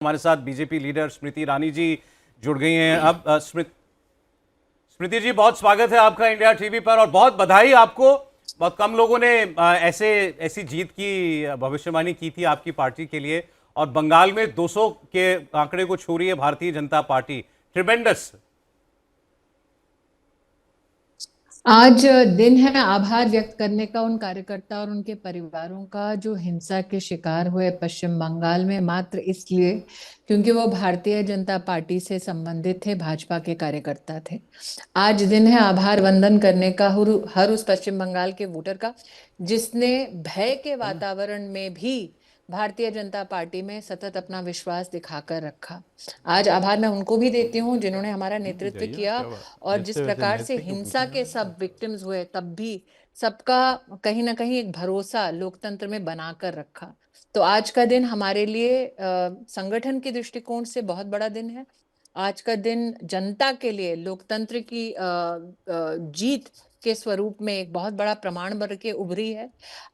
हमारे साथ BJP leader Smriti Irani ji जुड़ गई हैं। अब स्मृति जी, बहुत स्वागत है आपका इंडिया टीवी पर और बहुत बधाई आपको। बहुत कम लोगों ने ऐसी जीत की भविष्यवाणी की थी आपकी पार्टी के लिए, और बंगाल में 200 के आंकड़े को छू रही है भारतीय जनता पार्टी। ट्रिमेंडस। आज दिन है आभार व्यक्त करने का उन कार्यकर्ता और उनके परिवारों का जो हिंसा के शिकार हुए पश्चिम बंगाल में, मात्र इसलिए क्योंकि वो भारतीय जनता पार्टी से संबंधित थे, भाजपा के कार्यकर्ता थे। आज दिन है आभार वंदन करने का हर उस पश्चिम बंगाल के वोटर का जिसने भय के वातावरण में भी भारतीय जनता पार्टी में सतत अपना विश्वास दिखाकर रखा। आज आभार मैं उनको भी देती हूँ जिन्होंने हमारा नेतृत्व किया, और जिस प्रकार से हिंसा के सब विक्टिम्स हुए तब भी सबका कहीं ना कहीं एक भरोसा लोकतंत्र में बनाकर रखा। तो आज का दिन हमारे लिए संगठन के दृष्टिकोण से बहुत बड़ा दिन है। आज का दिन जनता के लिए लोकतंत्र की जीत के स्वरूप में एक बहुत बड़ा प्रमाण बन के उभरी है।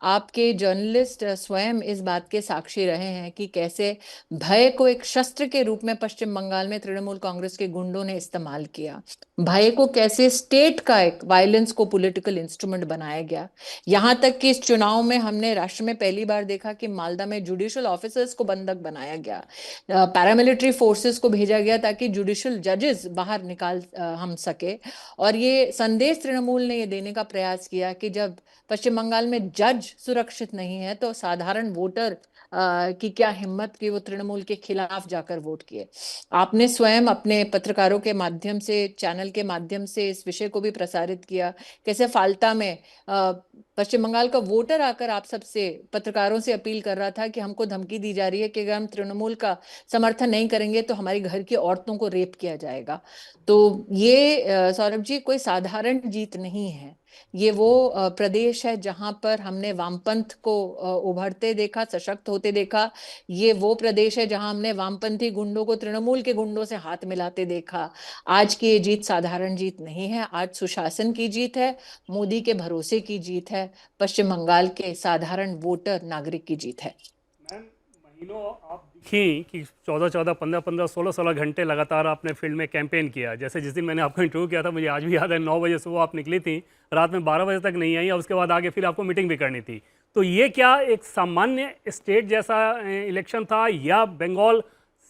आपके जर्नलिस्ट स्वयं इस बात के साक्षी रहे हैं कि कैसे भय को एक शस्त्र के रूप में पश्चिम बंगाल में तृणमूल कांग्रेस के गुंडों ने इस्तेमाल किया। भय को कैसे स्टेट का एक वायलेंस को पॉलिटिकल इंस्ट्रूमेंट बनाया गया। यहां तक कि इस चुनाव में हमने राष्ट्र में पहली बार देखा कि मालदा में जुडिशियल ऑफिसर्स को बंधक बनाया गया, पैरामिलिट्री फोर्सेस को भेजा गया ताकि जुडिशियल जजेस बाहर निकाल हम सके। और ये संदेश तृणमूल ने ये देने का प्रयास किया कि जब पश्चिम बंगाल में जज सुरक्षित नहीं है तो साधारण वोटर की क्या हिम्मत कि वो तृणमूल के खिलाफ जाकर वोट किए। आपने स्वयं अपने पत्रकारों के माध्यम से, चैनल के माध्यम से इस विषय को भी प्रसारित किया, कैसे फाल्टा में पश्चिम बंगाल का वोटर आकर आप सबसे, पत्रकारों से अपील कर रहा था कि हमको धमकी दी जा रही है कि अगर हम तृणमूल का समर्थन नहीं करेंगे तो हमारी घर की औरतों को रेप किया जाएगा। तो ये सौरभ जी कोई साधारण जीत नहीं है। ये वो प्रदेश है जहां पर हमने वामपंथ को उभरते देखा, सशक्त होते देखा। ये वो प्रदेश है जहां हमने वामपंथी गुंडों को तृणमूल के गुंडों से हाथ मिलाते देखा। आज की ये जीत साधारण जीत नहीं है। आज सुशासन की जीत है, मोदी के भरोसे की जीत है, पश्चिम बंगाल के साधारण वोटर नागरिक की जीत है। मैम, महीनों आप दिखी कि 14-14, 15-15, 16-16 घंटे लगातार आपने फील्ड में कैंपेन किया। जैसे जिस दिन मैंने आपको इंटरव्यू किया था, मुझे आज भी याद है, 9 बजे सुबह आप निकली थी, रात में 12 बजे तक नहीं आई, और उसके बाद आगे फिर आपको मीटिंग भी करनी थी। तो ये क्या एक सामान्य स्टेट जैसा इलेक्शन था, या बंगाल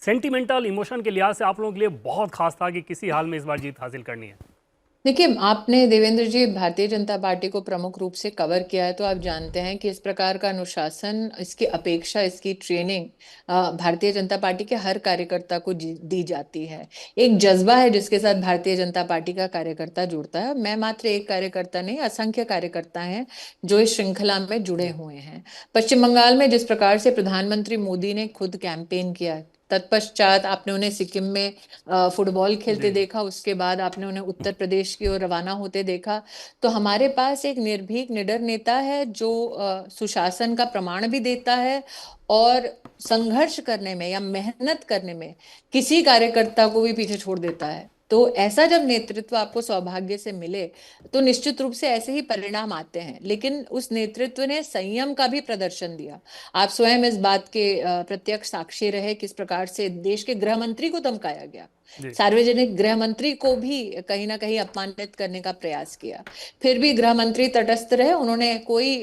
सेंटिमेंटल इमोशन के लिहाज से आप लोगों के लिए बहुत खास था कि किसी हाल में इस बार जीत हासिल करनी है? देखिए, आपने देवेंद्र जी भारतीय जनता पार्टी को प्रमुख रूप से कवर किया है, तो आप जानते हैं कि इस प्रकार का अनुशासन, इसकी अपेक्षा, इसकी ट्रेनिंग भारतीय जनता पार्टी के हर कार्यकर्ता को दी जाती है। एक जज्बा है जिसके साथ भारतीय जनता पार्टी का कार्यकर्ता जुड़ता है। मैं मात्र एक कार्यकर्ता नहीं, असंख्य कार्यकर्ता हैं जो इस श्रृंखला में जुड़े हुए हैं। पश्चिम बंगाल में जिस प्रकार से प्रधानमंत्री मोदी ने खुद कैंपेन किया, तत्पश्चात आपने उन्हें सिक्किम में फुटबॉल खेलते देखा, उसके बाद आपने उन्हें उत्तर प्रदेश की ओर रवाना होते देखा। तो हमारे पास एक निर्भीक निडर नेता है जो सुशासन का प्रमाण भी देता है, और संघर्ष करने में या मेहनत करने में किसी कार्यकर्ता को भी पीछे छोड़ देता है। तो ऐसा जब नेतृत्व आपको सौभाग्य से मिले तो निश्चित रूप से ऐसे ही परिणाम आते हैं, लेकिन उस नेतृत्व ने संयम का भी प्रदर्शन दिया। आप स्वयं इस बात के प्रत्यक्ष साक्षी रहे किस प्रकार से देश के गृह मंत्री को धमकाया गया, सार्वजनिक गृह मंत्री को भी कहीं ना कहीं अपमानित करने का प्रयास किया। फिर भी गृह मंत्री तटस्थ रहे, उन्होंने कोई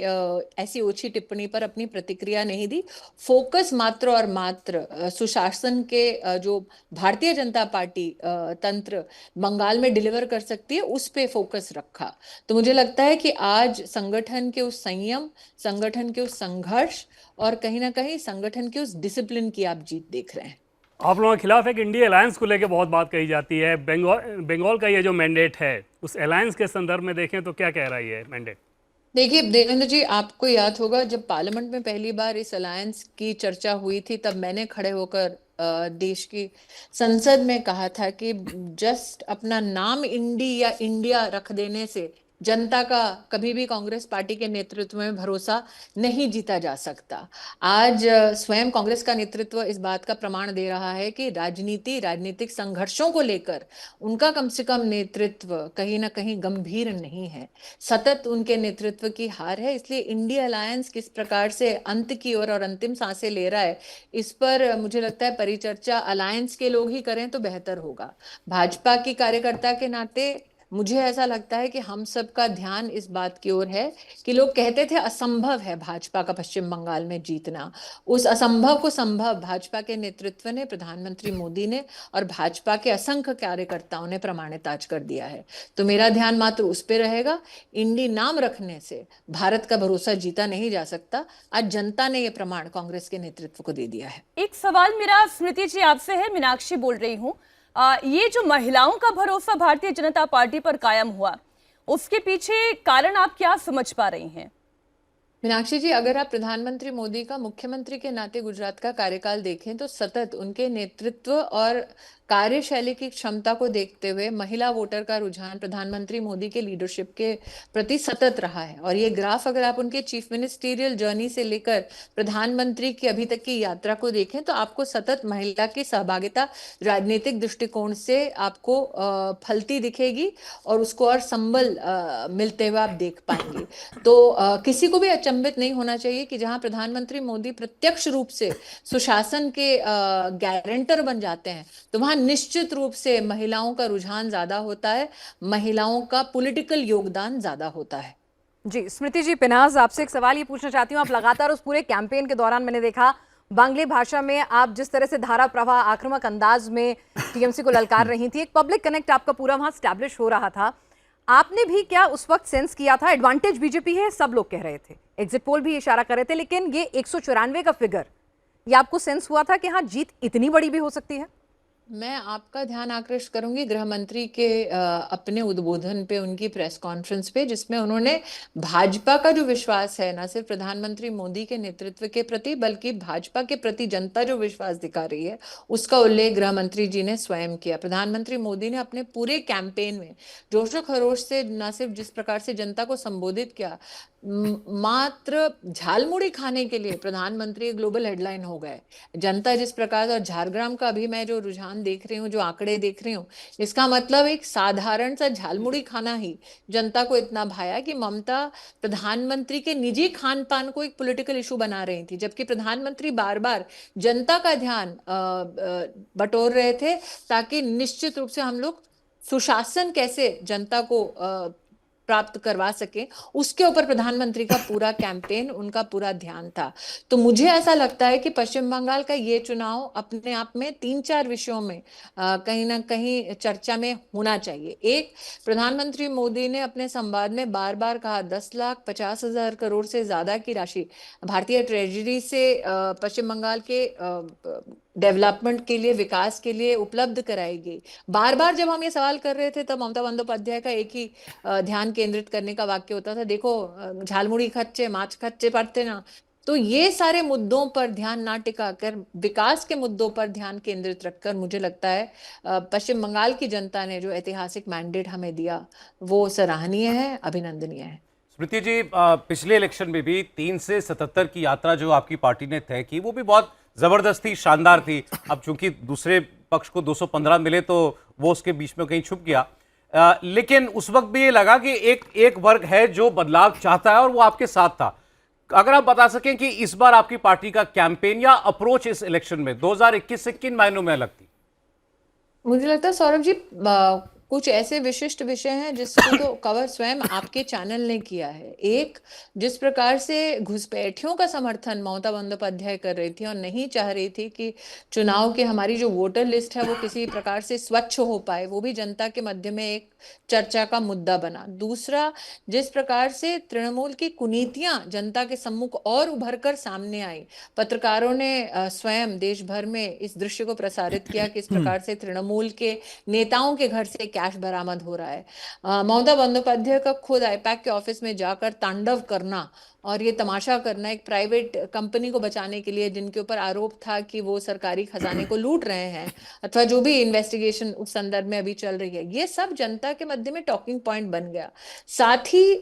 ऐसी ओछी टिप्पणी पर अपनी प्रतिक्रिया नहीं दी। फोकस मात्र और मात्र सुशासन के जो भारतीय जनता पार्टी तंत्र बंगाल में डिलीवर कर सकती है उस पे फोकस रखा। तो मुझे लगता है कि आज संगठन के उस संयम, संगठन के उस संघर्ष और कहीं ना कहीं संगठन के उस डिसिप्लिन की आप जीत देख रहे हैं। आप लोगों के खिलाफ एक इंडिया अलायंस को लेकर बहुत बात कही जाती है। बंगाल का ये जो मैंडेट है, उस अलायंस के संदर्भ में देखें तो क्या कह रहा है ये मैंडेट? देखिए देवेंद्र जी, आपको याद होगा जब पार्लियामेंट में पहली बार इस अलायंस की चर्चा हुई थी, तब मैंने खड़े होकर देश की संसद में कहा था कि जस्ट अपना नाम इंडी या इंडिया रख देने से जनता का कभी भी कांग्रेस पार्टी के नेतृत्व में भरोसा नहीं जीता जा सकता। आज स्वयं कांग्रेस का नेतृत्व इस बात का प्रमाण दे रहा है कि राजनीतिक संघर्षों को लेकर उनका कम से कम नेतृत्व कहीं ना कहीं गंभीर नहीं है। सतत उनके नेतृत्व की हार है। इसलिए इंडिया अलायंस किस प्रकार से अंत की ओर और अंतिम सांसें ले रहा है, इस पर मुझे लगता है परिचर्चा अलायंस के लोग ही करें तो बेहतर होगा। भाजपा की कार्यकर्ता के नाते मुझे ऐसा लगता है कि हम सबका ध्यान इस बात की ओर है कि लोग कहते थे असंभव है भाजपा का पश्चिम बंगाल में जीतना। उस असंभव को संभव भाजपा के नेतृत्व ने, प्रधानमंत्री मोदी ने और भाजपा के असंख्य कार्यकर्ताओं ने प्रमाणित आज कर दिया है। तो मेरा ध्यान मात्र उस पर रहेगा। इंडी नाम रखने से भारत का भरोसा जीता नहीं जा सकता। आज जनता ने यह प्रमाण कांग्रेस के नेतृत्व को दे दिया है। एक सवाल मेरा स्मृति जी आपसे है, मीनाक्षी बोल रही हूँ। ये जो महिलाओं का भरोसा भारतीय जनता पार्टी पर कायम हुआ, उसके पीछे कारण आप क्या समझ पा रही हैं? मीनाक्षी जी, अगर आप प्रधानमंत्री मोदी का मुख्यमंत्री के नाते गुजरात का कार्यकाल देखें तो सतत उनके नेतृत्व और कार्यशैली की क्षमता को देखते हुए महिला वोटर का रुझान प्रधानमंत्री मोदी के लीडरशिप के प्रति सतत रहा है। और ये ग्राफ अगर आप उनके चीफ मिनिस्टीरियल जर्नी से लेकर प्रधानमंत्री की अभी तक की यात्रा को देखें तो आपको सतत महिला की सहभागिता राजनीतिक दृष्टिकोण से आपको फलती दिखेगी और उसको और संबल मिलते हुए आप देख पाएंगे। तो किसी को भी अचंभित नहीं होना चाहिए कि जहां प्रधानमंत्री मोदी प्रत्यक्ष रूप से सुशासन के गारंटर बन जाते हैं तो वहां निश्चित रूप से महिलाओं का रुझान ज्यादा होता है, महिलाओं का पॉलिटिकल योगदान ज्यादा होता है। जी स्मृति जी, पिनाज आपसे एक सवाल ये पूछना चाहती हूँ। आप लगातार उस पूरे कैंपेन के दौरान मैंने देखा बांग्ली भाषा में आप जिस तरह से धारा प्रवाह आक्रामक अंदाज में टीएमसी को ललकार रही थी, एक पब्लिक कनेक्ट आपका पूरा वहां स्टैब्लिश हो रहा था। आपने भी क्या उस वक्त सेंस किया था एडवांटेज बीजेपी है, सब लोग कह रहे थे, एग्जिट पोल भी इशारा कर रहे थे, लेकिन ये 194 का फिगर, ये आपको सेंस हुआ था कि हाँ जीत इतनी बड़ी भी हो सकती है? मैं आपका ध्यान आकृष्ट करूंगी गृह मंत्री के अपने उद्बोधन पे, उनकी प्रेस कॉन्फ्रेंस पे, जिसमें उन्होंने भाजपा का जो विश्वास है न सिर्फ प्रधानमंत्री मोदी के नेतृत्व के प्रति बल्कि भाजपा के प्रति जनता जो विश्वास दिखा रही है उसका उल्लेख गृह मंत्री जी ने स्वयं किया। प्रधानमंत्री मोदी ने अपने पूरे कैंपेन में जोशो खरोश से न सिर्फ जिस प्रकार से जनता को संबोधित किया, मात्र झालमुड़ी खाने के लिए प्रधानमंत्री ग्लोबल हेडलाइन हो गए। जनता जिस प्रकार, और झारग्राम का अभी मैं जो रुझान देख रही हूँ, जो आंकड़े देख रही हूँ, इसका मतलब एक साधारण सा झालमुड़ी खाना ही जनता को इतना भाया कि ममता प्रधानमंत्री के निजी खान पान को एक पॉलिटिकल इशू बना रही थी, जबकि प्रधानमंत्री बार बार जनता का ध्यान बटोर रहे थे ताकि निश्चित रूप से हम लोग सुशासन कैसे जनता को प्राप्त करवा सके, उसके ऊपर प्रधानमंत्री का पूरा कैंपेन, उनका पूरा ध्यान था। तो मुझे ऐसा लगता है कि पश्चिम बंगाल का ये चुनाव अपने आप में 3-4 विषयों में कहीं ना कहीं चर्चा में होना चाहिए। एक, प्रधानमंत्री मोदी ने अपने संवाद में बार बार कहा 10,50,000 करोड़ से ज्यादा की राशि भारतीय ट्रेजरी से पश्चिम बंगाल के डेवलपमेंट के लिए, विकास के लिए उपलब्ध कराएगी। बार बार जब हम ये सवाल कर रहे थे तब ममता बंदोपाध्याय का एक ही ध्यान केंद्रित करने का वाक्य होता था, देखो झालमुड़ी खच्चे माछ खच्चे पड़ते ना। तो ये सारे मुद्दों पर ध्यान ना टिकाकर विकास के मुद्दों पर ध्यान केंद्रित रखकर मुझे लगता है पश्चिम बंगाल की जनता ने जो ऐतिहासिक मैंडेट हमें दिया वो सराहनीय है, अभिनंदनीय है। स्मृति जी, पिछले इलेक्शन में भी 3 से 77 की यात्रा जो आपकी पार्टी ने तय की वो भी बहुत जबरदस्त थी, शानदार थी। अब चूंकि दूसरे पक्ष को 215 मिले तो वो उसके बीच में कहीं छुप गया, लेकिन उस वक्त भी ये लगा कि एक वर्ग है जो बदलाव चाहता है और वो आपके साथ था। अगर आप बता सकें कि इस बार आपकी पार्टी का कैंपेन या अप्रोच इस इलेक्शन में 2021 से किन मायनों में अलग थी? मुझे लगता है सौरभ जी, कुछ ऐसे विशिष्ट विषय हैं जिसको तो कवर स्वयं आपके चैनल ने किया है। एक, जिस प्रकार से घुसपैठियों का समर्थन ममता बंदोपाध्याय कर रही थी और नहीं चाह रही थी कि चुनाव की हमारी जो वोटर लिस्ट है वो किसी प्रकार से स्वच्छ हो पाए, वो भी जनता के मध्य में एक चर्चा का मुद्दा बना। दूसरा, जिस प्रकार से तृणमूल की कुनीतियां जनता के सम्मुख और उभर कर सामने आई, पत्रकारों ने स्वयं देश भर में इस दृश्य को प्रसारित किया कि इस प्रकार से तृणमूल के नेताओं के घर से कैश बरामद हो रहा है। ममता बंदोपाध्याय का खुद आईपैक के ऑफिस में जाकर तांडव करना और ये तमाशा करना एक प्राइवेट कंपनी को बचाने के लिए, जिनके ऊपर आरोप था कि वो सरकारी खजाने को लूट रहे हैं, अथवा जो भी इन्वेस्टिगेशन उस संदर्भ में अभी चल रही है, ये सब जनता के मध्य में टॉकिंग पॉइंट बन गया। साथ ही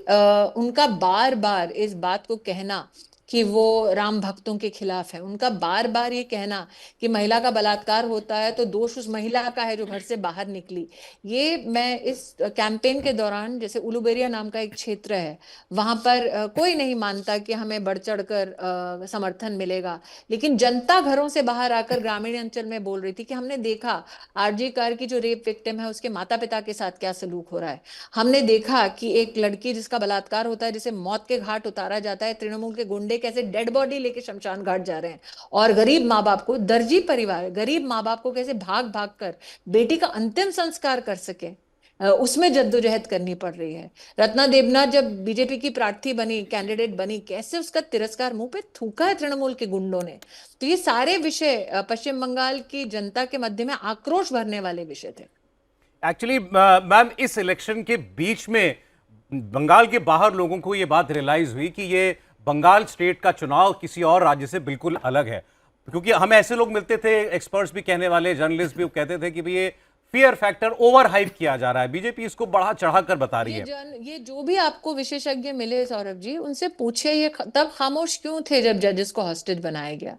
उनका बार बार इस बात को कहना कि वो राम भक्तों के खिलाफ है, उनका बार बार ये कहना कि महिला का बलात्कार होता है तो दोष उस महिला का है जो घर से बाहर निकली। ये मैं इस कैंपेन के दौरान, जैसे उलुबेरिया नाम का एक क्षेत्र है, वहां पर कोई नहीं मानता कि हमें बढ़ चढ़ कर समर्थन मिलेगा, लेकिन जनता घरों से बाहर आकर ग्रामीण अंचल में बोल रही थी कि हमने देखा आरजी कार की जो रेप विक्टिम है उसके माता पिता के साथ क्या सलूक हो रहा है, हमने देखा कि एक लड़की जिसका बलात्कार होता है, जिसे मौत के घाट उतारा जाता है, तृणमूल के गुंडे कैसे डेड बॉडी लेके शमशान घाट जा रहे हैं, और गरीब माँ बाप को, दर्जी परिवार गरीब माँ बाप को कैसे भाग भाग कर बेटी का अंतिम संस्कार कर सके, उसमें जद्दोजहद करनी पड़ रही है। रत्ना देवनाथ जब बीजेपी की प्रार्थी बनी, कैंडिडेट बनी, कैसे उसका तिरस्कार मुंह पे थूका है तृणमूल के गुंडों ने। तो ये सारे विषय पश्चिम बंगाल की जनता के मध्य में आक्रोश भरने वाले विषय थे। एक्चुअली मैम, इस इलेक्शन के बीच में बंगाल के बाहर लोगों को ये बात रियलाइज हुई कि ये बंगाल स्टेट का चुनाव किसी और राज्य से बिल्कुल अलग है, क्योंकि हमें ऐसे लोग मिलते थे, एक्सपर्ट्स भी कहने वाले, जर्नलिस्ट भी कहते थे कि भाई ये फियर फैक्टर ओवर हाइप किया जा रहा है, बीजेपी इसको बढ़ा चढ़ाकर बता रही है। ये जो भी आपको विशेषज्ञ मिले सौरभ जी, उनसे पूछिए ये तब खामोश क्यों थे जब जजेस को हॉस्टेज बनाया गया,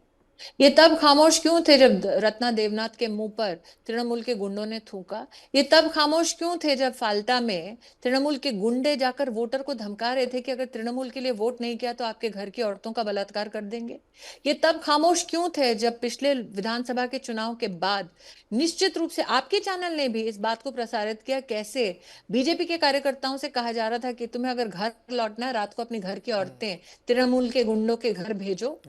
ये तब खामोश क्यों थे जब रत्ना देवनाथ के मुंह पर तृणमूल के गुंडों ने थूका, ये तब खामोश क्यों थे जब फाल्टा में तृणमूल के गुंडे जाकर वोटर को धमका रहे थे कि अगर तृणमूल के लिए वोट नहीं किया तो आपके घर की औरतों का बलात्कार कर देंगे, ये तब खामोश क्यों थे जब पिछले विधानसभा के चुनाव के बाद निश्चित रूप से आपके चैनल ने भी इस बात को प्रसारित किया, कैसे बीजेपी के कार्यकर्ताओं से कहा जा रहा था कि तुम्हें अगर घर लौटना है, रात को अपनी घर की औरतें तृणमूल के गुंडों के घर भेजो।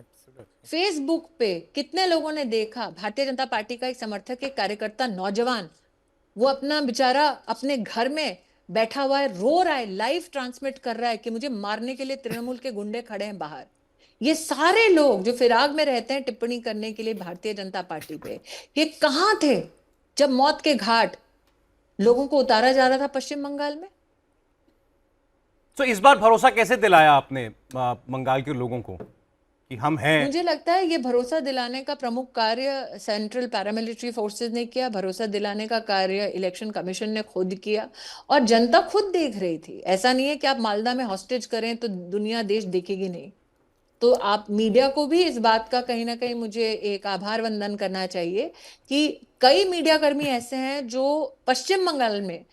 फेसबुक पे कितने लोगों ने देखा, भारतीय जनता पार्टी का एक समर्थक, एक कार्यकर्ता, नौजवान, वो अपना बेचारा अपने घर में बैठा हुआ है, रो रहा है, लाइव ट्रांसमिट कर रहा है कि मुझे मारने के लिए तृणमूल के गुंडे खड़े हैं बाहर। ये सारे लोग जो फिराक में रहते हैं टिप्पणी करने के लिए भारतीय जनता पार्टी पे, ये कहां थे जब मौत के घाट लोगों को उतारा जा रहा था पश्चिम बंगाल में? तो इस बार भरोसा कैसे दिलाया आपने बंगाल के लोगों को कि हम हैं? मुझे लगता है ये भरोसा दिलाने का प्रमुख कार्य सेंट्रल पैरामिलिट्री फोर्सेस ने किया, भरोसा दिलाने का कार्य इलेक्शन कमीशन ने खुद किया, और जनता खुद देख रही थी। ऐसा नहीं है कि आप मालदा में हॉस्टेज करें तो दुनिया देश देखेगी नहीं। तो आप मीडिया को भी इस बात का कहीं ना कहीं मुझे एक आभार वंदन करना चाहिए कि कई मीडिया कर्मी ऐसे हैं जो पश्चिम बंगाल में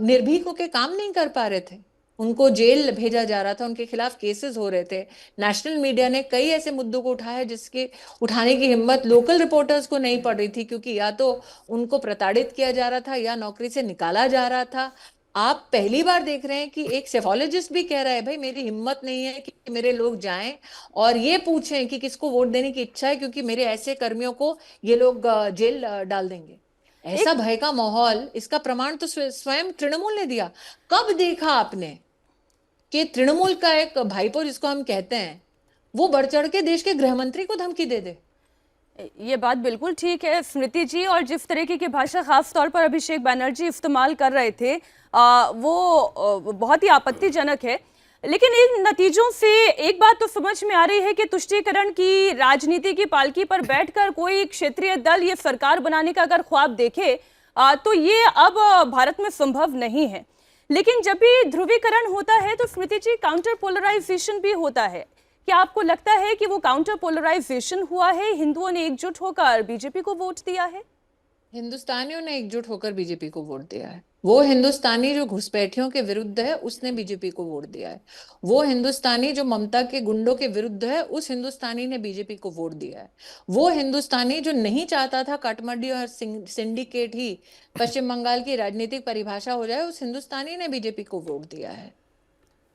निर्भीक होकर काम नहीं कर पा रहे थे, उनको जेल भेजा जा रहा था, उनके खिलाफ केसेस हो रहे थे। नेशनल मीडिया ने कई ऐसे मुद्दों को उठाया जिसके उठाने की हिम्मत लोकल रिपोर्टर्स को नहीं पड़ रही थी, क्योंकि या तो उनको प्रताड़ित किया जा रहा था या नौकरी से निकाला जा रहा था। आप पहली बार देख रहे हैं कि एक सेफोलॉजिस्ट भी कह रहा है भाई मेरी हिम्मत नहीं है कि मेरे लोग जाएं और ये पूछें कि किसको वोट देने की इच्छा है, क्योंकि मेरे ऐसे कर्मियों को ये लोग जेल डाल देंगे। ऐसा भय का माहौल, इसका प्रमाण तो स्वयं तृणमूल ने दिया। कब देखा आपने कि तृणमूल का एक भाईपो जिसको हम कहते हैं वो बढ़ चढ़ के देश के गृह मंत्री को धमकी दे दे? ये बात बिल्कुल ठीक है स्मृति जी, और जिस तरीके की भाषा खास तौर पर अभिषेक बैनर्जी इस्तेमाल कर रहे थे वो बहुत ही आपत्तिजनक है। लेकिन इन नतीजों से एक बात तो समझ में आ रही है कि तुष्टीकरण की राजनीति की पालकी पर बैठकर कोई क्षेत्रीय दल ये सरकार बनाने का अगर ख्वाब देखे तो ये अब भारत में संभव नहीं है। लेकिन जब भी ध्रुवीकरण होता है तो स्मृति जी काउंटर पोलराइजेशन भी होता है। क्या आपको लगता है कि वो काउंटर पोलराइजेशन हुआ है, हिंदुओं ने एकजुट होकर बीजेपी को वोट दिया है? हिंदुस्तानियों ने एकजुट होकर बीजेपी को वोट दिया है। वो हिंदुस्तानी जो घुसपैठियों के विरुद्ध है उसने बीजेपी को वोट दिया है। वो हिंदुस्तानी जो ममता के गुंडों के विरुद्ध है उस हिंदुस्तानी ने बीजेपी को वोट दिया है। वो हिंदुस्तानी जो नहीं चाहता था काटमांडी और सिंडिकेट ही पश्चिम बंगाल की राजनीतिक परिभाषा हो जाए, उस हिंदुस्तानी ने बीजेपी को वोट दिया है।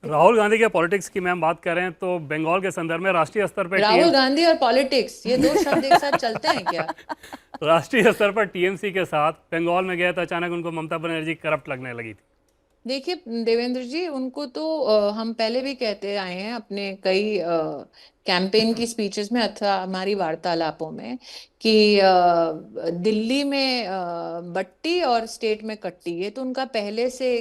राहुल गांधी के पॉलिटिक्स की मैम बात करें तो बंगाल के संदर्भ में राष्ट्रीय स्तर पर राहुल गांधी और पॉलिटिक्स ये दो शब्द एक साथ चलते हैं क्या? राष्ट्रीय स्तर पर टीएमसी के साथ बंगाल में गया तो अचानक उनको ममता बनर्जी करप्ट लगने लगी थी। देखिए देवेंद्र जी, उनको तो हम पहले भी कहते आए हैं अपने कई कैंपेन की स्पीचेस में अथवा हमारी वार्तालापों में कि दिल्ली में बट्टी और स्टेट में कट्टी, ये तो उनका पहले से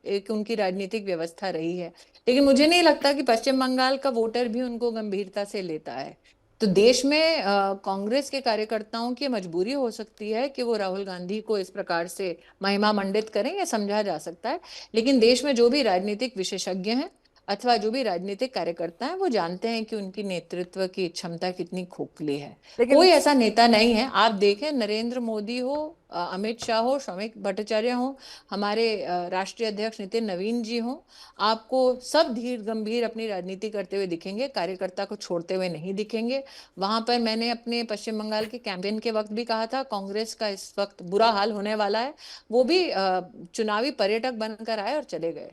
एक उनकी राजनीतिक व्यवस्था रही है। लेकिन मुझे नहीं लगता कि पश्चिम बंगाल का वोटर भी उनको गंभीरता से लेता है। तो देश में कांग्रेस के कार्यकर्ताओं की मजबूरी हो सकती है कि वो राहुल गांधी को इस प्रकार से महिमा मंडित करें, या समझा जा सकता है। लेकिन देश में जो भी राजनीतिक विशेषज्ञ हैं अथवा जो भी राजनीतिक कार्यकर्ता हैं, वो जानते हैं कि उनकी नेतृत्व की क्षमता कितनी खोखली है। लेकिन कोई ऐसा नेता नहीं है। आप देखें, नरेंद्र मोदी हो, अमित शाह हो, श्रमिक भट्टाचार्य हो, हमारे राष्ट्रीय अध्यक्ष नितिन नवीन जी हो, आपको सब धीर गंभीर अपनी राजनीति करते हुए दिखेंगे, कार्यकर्ता को छोड़ते हुए नहीं दिखेंगे। वहां पर मैंने अपने पश्चिम बंगाल के कैंपेन के वक्त भी कहा था, कांग्रेस का इस वक्त बुरा हाल होने वाला है। वो भी चुनावी पर्यटक बनकर आए और चले गए।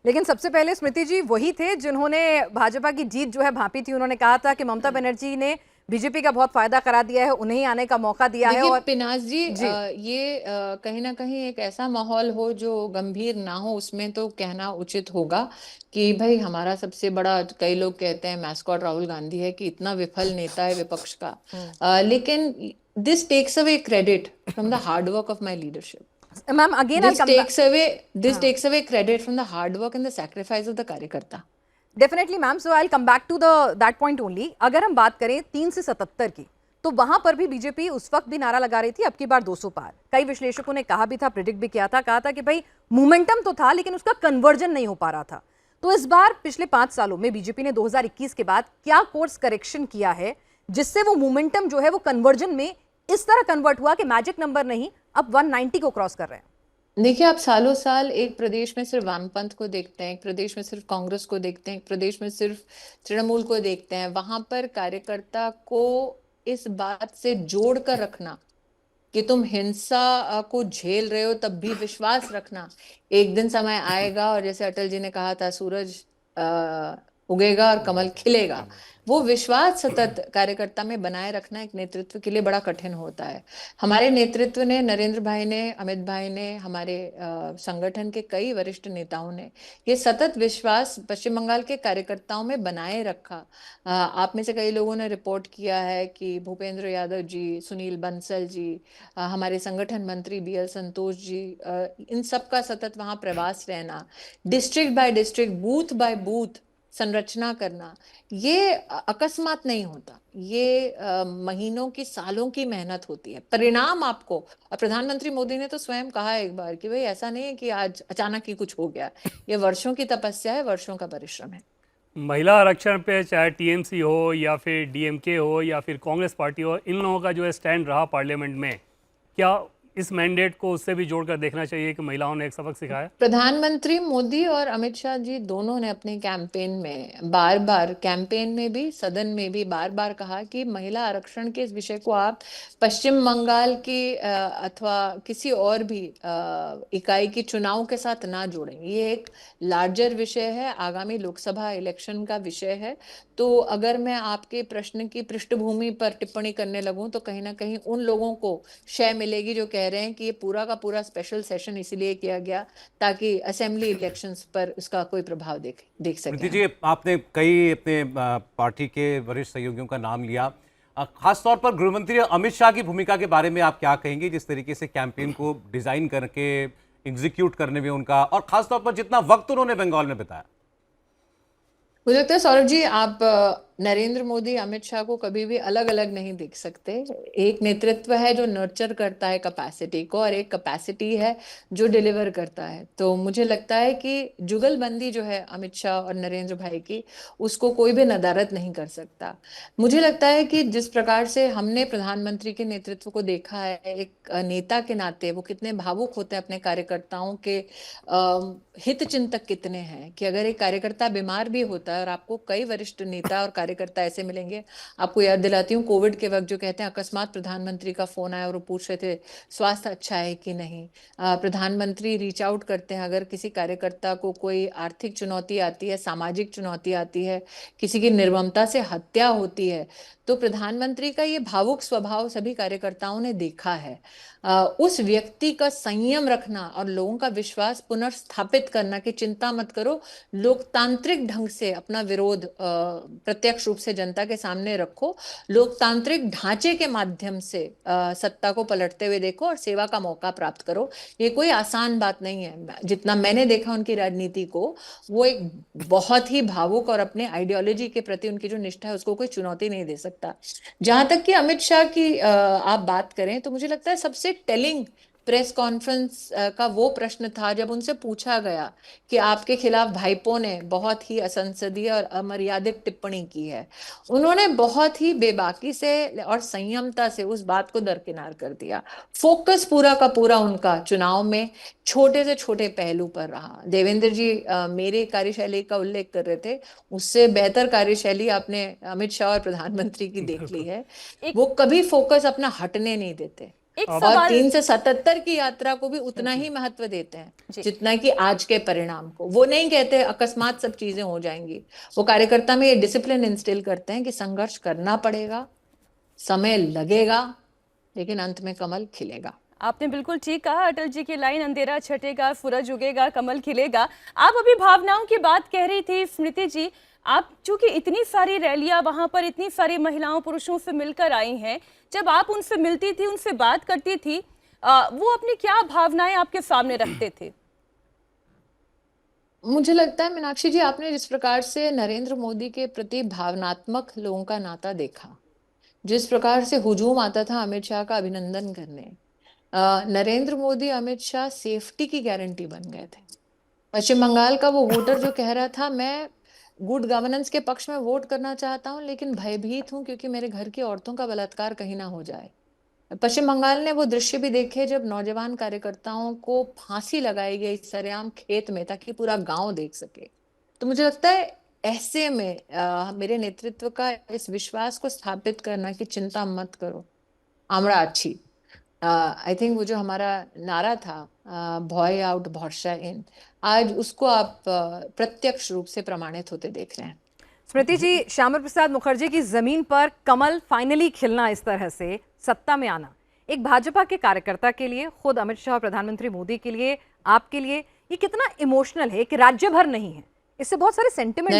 लेकिन सबसे पहले स्मृति जी वही थे जिन्होंने भाजपा की जीत जो है भांपी थी। उन्होंने कहा था कि ममता बनर्जी ने बीजेपी का बहुत फायदा करा दिया है, उन्हें ही आने का मौका दिया है। देखिए और पिनाज जी, ये कहीं ना कहीं एक ऐसा माहौल हो जो गंभीर ना हो, उसमें तो कहना उचित होगा कि भाई हमारा सबसे बड़ा, कई लोग कहते हैं मैस्कॉट राहुल गांधी है, कि इतना विफल नेता है विपक्ष का। लेकिन this takes away credit from the hard work of my leadership. Ma'am again This takes away credit from the hard work and the sacrifice of the karyakarta. Definitely ma'am, so I will come back to that point only. अगर हम बात करें 3 से 77 की, तो वहां पर भी बीजेपी उस वक्त भी नारा लगा रही थी अब की बार 200 पार। कई विश्लेषकों ने कहा भी था, प्रिडिक्ट भी किया था, कहा था कि भाई मोमेंटम तो था लेकिन उसका कन्वर्जन नहीं हो पा रहा था। तो इस बार पिछले 5 सालों में बीजेपी ने 2021 के बाद क्या कोर्स करेक्शन किया है जिससे वो मोमेंटम जो है वो कन्वर्जन में इस तरह कन्वर्ट हुआ कि मैजिक नंबर नहीं, अब 190 को क्रॉस कर रहे हैं? देखिए, आप सालों साल एक प्रदेश में सिर्फ वामपंथ को देखते हैं, एक प्रदेश में सिर्फ कांग्रेस को देखते हैं, एक प्रदेश में सिर्फ तृणमूल को देखते हैं। वहां पर कार्यकर्ता को इस बात से जोड़ कर रखना कि तुम हिंसा को झेल रहे हो, तब भी विश्वास रखना, एक दिन समय आएगा और जैसे अटल जी ने कहा था, सूरज उगेगा और कमल खिलेगा। वो विश्वास सतत कार्यकर्ता में बनाए रखना एक नेतृत्व के लिए बड़ा कठिन होता है। हमारे नेतृत्व ने, नरेंद्र भाई ने, अमित भाई ने, हमारे संगठन के कई वरिष्ठ नेताओं ने ये सतत विश्वास पश्चिम बंगाल के कार्यकर्ताओं में बनाए रखा। आप में से कई लोगों ने रिपोर्ट किया है कि भूपेंद्र यादव जी, सुनील बंसल जी, हमारे संगठन मंत्री BL संतोष जी, इन सब का सतत वहां प्रवास रहना, district by district, booth by booth संरचना करना, ये अकस्मात नहीं होता। ये महीनों की, सालों की मेहनत होती है। परिणाम आपको, और प्रधानमंत्री मोदी ने तो स्वयं कहा एक बार कि भाई ऐसा नहीं है कि आज अचानक ही कुछ हो गया, ये वर्षों की तपस्या है, वर्षों का परिश्रम है। महिला आरक्षण पे चाहे टीएमसी हो या फिर डीएमके हो या फिर कांग्रेस पार्टी हो, इन लोगों का जो है स्टैंड रहा पार्लियामेंट में, क्या इस मैंडेट को उससे भी जोड़कर देखना चाहिए कि महिलाओं ने एक सबक सिखाया? प्रधानमंत्री मोदी और अमित शाह जी दोनों ने अपने कैंपेन में बार बार, कैंपेन में भी, सदन में भी बार बार कहा कि महिला आरक्षण के इस विषय को आप पश्चिम बंगाल की अथवा किसी और भी इकाई की चुनाव के साथ ना जोड़ें। ये एक लार्जर विषय है, आगामी लोकसभा इलेक्शन का विषय है। तो अगर मैं आपके प्रश्न की पृष्ठभूमि पर टिप्पणी करने लगूं तो कहीं ना कहीं उन लोगों को शय मिलेगी जो कह रहे हैं कि ये पूरा का पूरा स्पेशल सेशन इसलिए किया गया ताकि असेंबली इलेक्शंस पर उसका कोई प्रभाव देख सके। जी, आपने कई अपने पार्टी के वरिष्ठ सहयोगियों का नाम लिया, खासतौर पर गृहमंत्री अमित शाह की भूमिका के बारे में आप क्या कहेंगे, जिस तरीके से कैंपेन को डिजाइन करके एग्जीक्यूट करने में उनका, और खासतौर पर जितना वक्त उन्होंने बंगाल में बिताया? मुझे लगता है सौरभ जी, आप नरेंद्र मोदी, अमित शाह को कभी भी अलग अलग नहीं देख सकते। एक नेतृत्व है जो नर्चर करता है कैपेसिटी को, और एक कैपेसिटी है जो डिलीवर करता है। तो मुझे लगता है कि जुगलबंदी जो है अमित शाह और नरेंद्र भाई की, उसको कोई भी नदारद नहीं कर सकता। मुझे लगता है कि जिस प्रकार से हमने प्रधानमंत्री के नेतृत्व को देखा है, एक नेता के नाते वो कितने भावुक होते हैं अपने कार्यकर्ताओं के हित चिंतक कितने हैं, कि अगर एक कार्यकर्ता बीमार भी होता है, और आपको कई वरिष्ठ नेता और कार्यकर्ता ऐसे मिलेंगे, आपको याद दिलाती हूँ कोविड के वक्त जो कहते हैं अकस्मात प्रधानमंत्री का फोन आया और वो पूछ रहे थे स्वास्थ्य अच्छा है कि नहीं। प्रधानमंत्री रीच आउट करते हैं अगर किसी कार्यकर्ता को कोई आर्थिक चुनौती आती है, सामाजिक चुनौती आती है, किसी की निर्ममता से हत्या होती है, तो प्रधानमंत्री का ये भावुक स्वभाव सभी कार्यकर्ताओं ने देखा है। उस व्यक्ति का संयम रखना और लोगों का विश्वास पुनर्स्थापित करना कि चिंता मत करो, लोकतांत्रिक ढंग से अपना विरोध प्रत्यक्ष प्रत्यक्ष रूप से जनता के सामने रखो, लोकतांत्रिक ढांचे के माध्यम से सत्ता को पलटते हुए देखो और सेवा का मौका प्राप्त करो। ये कोई आसान बात नहीं है। जितना मैंने देखा उनकी राजनीति को, वो एक बहुत ही भावुक और अपने आइडियोलॉजी के प्रति उनकी जो निष्ठा है उसको कोई चुनौती नहीं दे सकता। जहां तक कि अमित शाह की आप बात करें तो मुझे लगता है सबसे टेलिंग प्रेस कॉन्फ्रेंस का वो प्रश्न था जब उनसे पूछा गया कि आपके खिलाफ भाईपो ने बहुत ही असंसदीय और अमर्यादित टिप्पणी की है। उन्होंने बहुत ही बेबाकी से और संयमता से उस बात को दरकिनार कर दिया। फोकस पूरा का पूरा उनका चुनाव में छोटे से छोटे पहलू पर रहा। देवेंद्र जी मेरे कार्यशैली का उल्लेख कर रहे थे, उससे बेहतर कार्यशैली आपने अमित शाह और प्रधानमंत्री की देख ली है। वो कभी फोकस अपना हटने नहीं देते एक और सवाल 3 से 77 की यात्रा को भी उतना ही महत्व देते हैं जितना कि आज के परिणाम को। वो नहीं कहते अकस्मात सब चीजें हो जाएंगी। वो कार्यकर्ता में ये डिसिप्लिन इंस्टिल करते हैं कि संघर्ष करना पड़ेगा, समय लगेगा, लेकिन अंत में कमल खिलेगा। आपने बिल्कुल ठीक कहा। अटल जी की लाइन, अंधेरा छटेगा, सूरज उगेगा, कमल खिलेगा। आप अभी भावनाओं की बात कह रही थी स्मृति जी। आप चूंकि इतनी सारी रैलियां वहां पर इतनी सारी महिलाओं पुरुषों से मिलकर आई हैं, जब आप उनसे मिलती थी, उनसे बात करती थी, वो अपनी क्या भावनाएं आपके सामने रखते थे? मुझे लगता है मीनाक्षी जी, आपने जिस प्रकार से नरेंद्र मोदी के प्रति भावनात्मक लोगों का नाता देखा, जिस प्रकार से हुजूम आता था अमित शाह का अभिनंदन करने, नरेंद्र मोदी अमित शाह सेफ्टी की गारंटी बन गए थे। पश्चिम बंगाल का वो वोटर जो कह रहा था मैं गुड गवर्नेंस के पक्ष में वोट करना चाहता हूं लेकिन भयभीत हूं क्योंकि मेरे घर की औरतों का बलात्कार कहीं ना हो जाए। पश्चिम बंगाल ने वो दृश्य भी देखे जब नौजवान कार्यकर्ताओं को फांसी लगाई गई सरेआम खेत में ताकि पूरा गांव देख सके। तो मुझे लगता है ऐसे में मेरे नेतृत्व का इस विश्वास को स्थापित करना कि चिंता मत करो, आमड़ा अच्छी, आई थिंक वो जो हमारा नारा था भॉय आउट भरोसा इन, आज उसको आप प्रत्यक्ष रूप से प्रमाणित होते देख रहे हैं। स्मृति जी, श्यामा प्रसाद मुखर्जी की जमीन पर कमल फाइनली खिलना, इस तरह से सत्ता में आना, एक भाजपा के कार्यकर्ता के लिए, खुद अमित शाह, प्रधानमंत्री मोदी के लिए, आपके लिए ये कितना इमोशनल है कि राज्य भर नहीं है, इससे बहुत सारे सेंटिमेंट।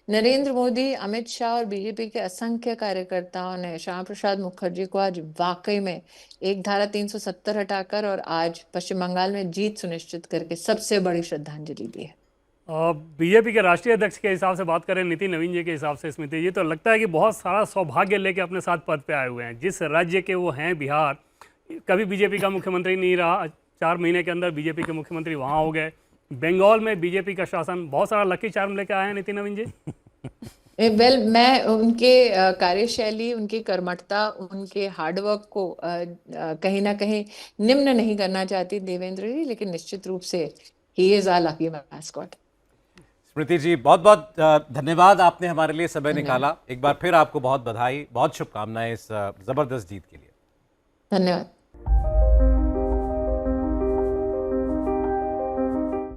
नरेंद्र मोदी, अमित शाह और बीजेपी के असंख्य कार्यकर्ताओं ने श्यामा प्रसाद मुखर्जी को आज वाकई में एक धारा 370 हटाकर और आज पश्चिम बंगाल में जीत सुनिश्चित करके सबसे बड़ी श्रद्धांजलि दी है। बीजेपी के राष्ट्रीय अध्यक्ष के हिसाब से बात करें, नितिन नवीन जी के हिसाब से, स्मृति जी, तो लगता है कि बहुत सारा सौभाग्य लेके अपने साथ पद पे आए हुए हैं। जिस राज्य के वो हैं, बिहार, कभी बीजेपी का मुख्यमंत्री नहीं रहा, 4 महीने के अंदर बीजेपी के मुख्यमंत्री वहाँ हो गए। बंगाल में बीजेपी का शासन, बहुत सारा लकी चार्म लेके आए हैं नितिन नवीन जी। मैं उनके कार्यशैली, उनकी कर्मठता, उनके हार्डवर्क को कहीं ना कहीं निम्न नहीं करना चाहती देवेंद्र जी, लेकिन निश्चित रूप से ही is our lucky mascot. Smriti ji, बहुत बहुत धन्यवाद, आपने हमारे लिए समय निकाला। एक बार फिर आपको बहुत बधाई, बहुत शुभकामनाएं इस जबरदस्त जीत के लिए। धन्यवाद।